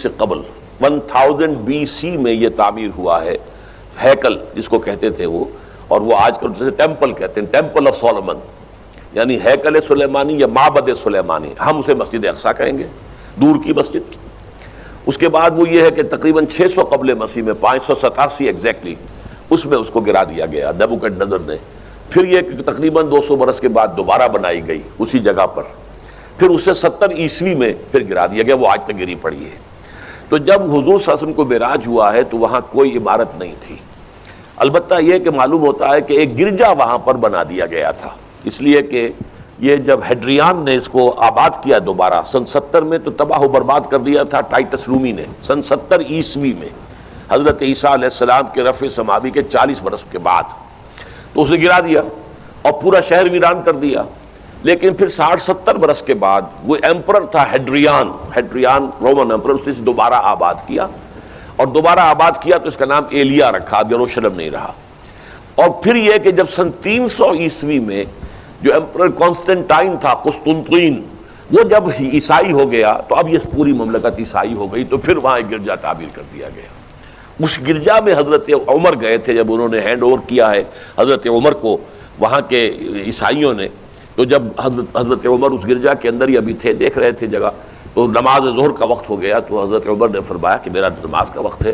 سے قبل 1000 BC میں یہ تعمیر ہوا ہے ہیکل جس کو کہتے تھے وہ، اور وہ آج کل جیسے ٹیمپل کہتے ہیں، ٹیمپل آف سولومن، یعنی ہیکل سلیمانی یا معبد سلیمانی، ہم اسے مسجد اقصیٰ کہیں گے، دور کی مسجد۔ اس کے بعد وہ یہ ہے کہ تقریباً 600 قبل مسیح میں 587 ایگزیکٹلی اس میں اس کو گرا دیا گیا نیبوکڈنیزر نے۔ پھر یہ کہ تقریباً 200 برس کے بعد دوبارہ بنائی گئی اسی جگہ پر، پھر اسے 70 عیسوی میں پھر گرا دیا گیا، وہ آج تک گری پڑی ہے۔ تو جب حضور صلی اللہ علیہ وسلم کو معراج ہوا ہے تو وہاں کوئی عمارت نہیں تھی، البتہ یہ کہ معلوم ہوتا ہے کہ ایک گرجا وہاں پر بنا دیا گیا تھا، اس لیے کہ یہ جب ہیڈریان نے اس کو آباد کیا دوبارہ سن 70 میں تو تباہ و برباد کر دیا تھا ٹائٹس رومی نے سن 70 عیسوی میں، حضرت عیسیٰ علیہ السلام کے رفع سماوی کے 40 برس کے بعد، تو اسے گرا دیا اور پورا شہر ویران کر دیا۔ لیکن پھر 60-70 برس کے بعد وہ ایمپرر تھا ہیڈریان رومن ایمپرر، اس نے دوبارہ آباد کیا، اور دوبارہ آباد کیا تو اس کا نام ایلیا رکھا، اب یروشلم نہیں رہا۔ اور پھر یہ کہ جب سن 300 عیسوی میں جو ایمپرر کانسٹنٹائن تھا قسطنطین، وہ جب عیسائی ہو گیا تو اب یہ پوری مملکت عیسائی ہو گئی، تو پھر وہاں ایک گرجا تعمیر کر دیا گیا۔ اس گرجا میں حضرت عمر گئے تھے جب انہوں نے ہینڈ اوور کیا ہے حضرت عمر کو وہاں کے عیسائیوں نے، تو جب حضرت عمر اس گرجا کے اندر ہی ابھی تھے، دیکھ رہے تھے جگہ، تو نماز ظہر کا وقت ہو گیا، تو حضرت عمر نے فرمایا کہ میرا نماز کا وقت ہے،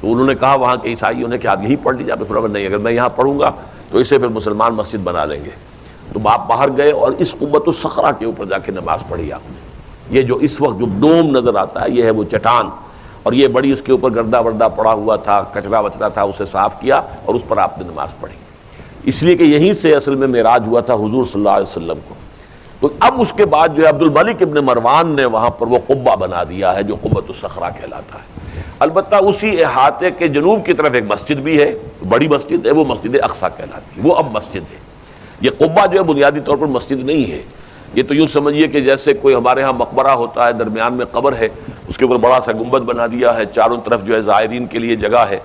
تو انہوں نے کہا وہاں کے عیسائیوں نے کہ آپ یہی پڑھ لیجیے، آپ نے فرمایا نہیں، اگر میں یہاں پڑھوں گا تو اسے پھر مسلمان مسجد بنا لیں گے۔ تو آپ باہر گئے اور اس قبۃ الصخرہ کے اوپر جا کے نماز پڑھی آپ نے۔ یہ جو اس وقت جو ڈوم نظر آتا ہے یہ ہے وہ چٹان، اور یہ بڑی اس کے اوپر گردہ وردہ پڑا ہوا تھا، کچرا وچرا تھا، اسے صاف کیا اور اس پر آپ نے نماز پڑھی، اس لیے کہ یہیں سے اصل میں معراج ہوا تھا حضور صلی اللہ علیہ وسلم کو۔ تو اب اس کے بعد جو ہے عبد الملک ابن مروان نے وہاں پر وہ قبہ بنا دیا ہے جو قبۃ الصخرہ کہلاتا ہے۔ البتہ اسی احاطے کے جنوب کی طرف ایک مسجد بھی ہے، بڑی مسجد ہے، وہ مسجد اقصیٰ کہلاتی ہے، وہ اب مسجد ہے۔ یہ قبہ جو ہے بنیادی طور پر مسجد نہیں ہے، یہ تو یوں سمجھیے کہ جیسے کوئی ہمارے ہاں مقبرہ ہوتا ہے، درمیان میں قبر ہے، اس کے اوپر بڑا سا گنبد بنا دیا ہے، چاروں طرف جو ہے زائرین کے لیے جگہ ہے،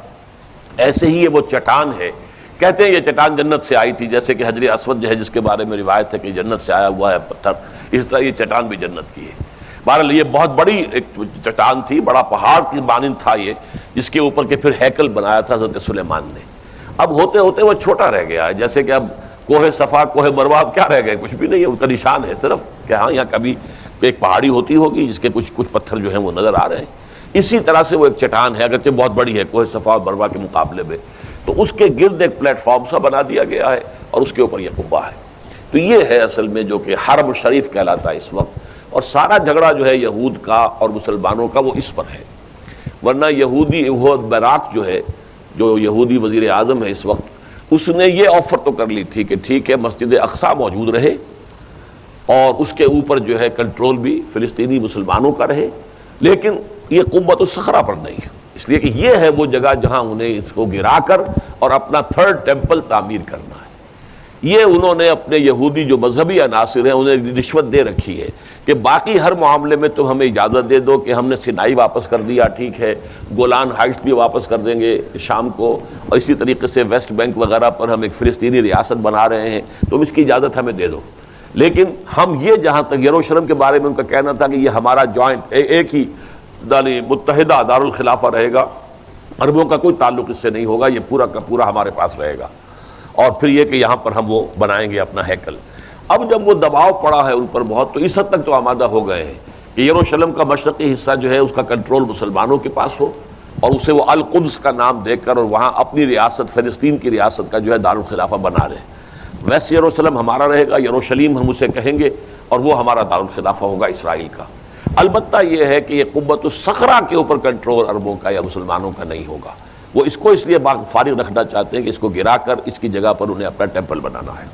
ایسے ہی یہ وہ چٹان ہے۔ کہتے ہیں یہ چٹان جنت سے آئی تھی، جیسے کہ حجر اسود جو ہے جس کے بارے میں روایت ہے کہ جنت سے آیا ہوا ہے پتھر، اس طرح یہ چٹان بھی جنت کی ہے۔ بہرحال یہ بہت بڑی ایک چٹان تھی، بڑا پہاڑ کی مانند تھا یہ، جس کے اوپر کے پھر ہیکل بنایا تھا حضرت سلیمان نے۔ اب ہوتے ہوتے وہ چھوٹا رہ گیا ہے، جیسے کہ اب کوہ صفا کوہ مروہ اب کیا رہ گئے، کچھ بھی نہیں ہے، ان کا نشان ہے صرف کہ ہاں یہاں کبھی ایک پہاڑی ہوتی ہوگی جس کے کچھ پتھر جو ہیں وہ نظر آ رہے ہیں۔ اسی طرح سے وہ ایک چٹان ہے، اگرچہ بہت بڑی ہے کوہ صفا اور مروہ کے مقابلے میں، تو اس کے گرد ایک پلیٹ فارم سا بنا دیا گیا ہے اور اس کے اوپر یہ قبہ ہے۔ تو یہ ہے اصل میں جو کہ حرم شریف کہلاتا ہے اس وقت، اور سارا جھگڑا جو ہے یہود کا اور مسلمانوں کا وہ اس پر ہے۔ ورنہ یہودی ایہود بیراک جو ہے، جو یہودی وزیر اعظم ہے اس وقت، اس نے یہ آفر تو کر لی تھی کہ ٹھیک ہے مسجد اقصیٰ موجود رہے اور اس کے اوپر جو ہے کنٹرول بھی فلسطینی مسلمانوں کا رہے، لیکن یہ قبۃ الصخرہ پر نہیں ہے، اس لیے کہ یہ ہے وہ جگہ جہاں انہیں اس کو گرا کر اور اپنا تھرڈ ٹیمپل تعمیر کرنا ہے۔ یہ انہوں نے اپنے یہودی جو مذہبی عناصر ہیں انہیں رشوت دے رکھی ہے کہ باقی ہر معاملے میں تم ہمیں اجازت دے دو کہ ہم نے سینائی واپس کر دیا، ٹھیک ہے، گولان ہائٹس بھی واپس کر دیں گے شام کو، اور اسی طریقے سے ویسٹ بینک وغیرہ پر ہم ایک فلسطینی ریاست بنا رہے ہیں، تم اس کی اجازت ہمیں دے دو، لیکن ہم یہ جہاں تک یروشلم کے بارے میں ان کا کہنا تھا کہ یہ ہمارا جوائنٹ ایک ہی متحدہ دارالخلافہ رہے گا، عربوں کا کوئی تعلق اس سے نہیں ہوگا، یہ پورا کا پورا ہمارے پاس رہے گا، اور پھر یہ کہ یہاں پر ہم وہ بنائیں گے اپنا ہیکل۔ اب جب وہ دباؤ پڑا ہے ان پر بہت، تو اس حد تک تو آمادہ ہو گئے ہیں کہ یروشلم کا مشرقی حصہ جو ہے اس کا کنٹرول مسلمانوں کے پاس ہو، اور اسے وہ القدس کا نام دے کر اور وہاں اپنی ریاست فلسطین کی ریاست کا جو ہے دارالخلافہ بنا رہے۔ ویسٹ یروشلم ہمارا رہے گا، یروشلیم ہم اسے کہیں گے، اور وہ ہمارا دارالخلافہ ہوگا اسرائیل کا۔ البتہ یہ ہے کہ یہ قبۃ الصخرہ کے اوپر کنٹرول عربوں کا یا مسلمانوں کا نہیں ہوگا، وہ اس کو اس لیے فارغ رکھنا چاہتے ہیں کہ اس کو گرا کر اس کی جگہ پر انہیں اپنا ٹیمپل بنانا ہے۔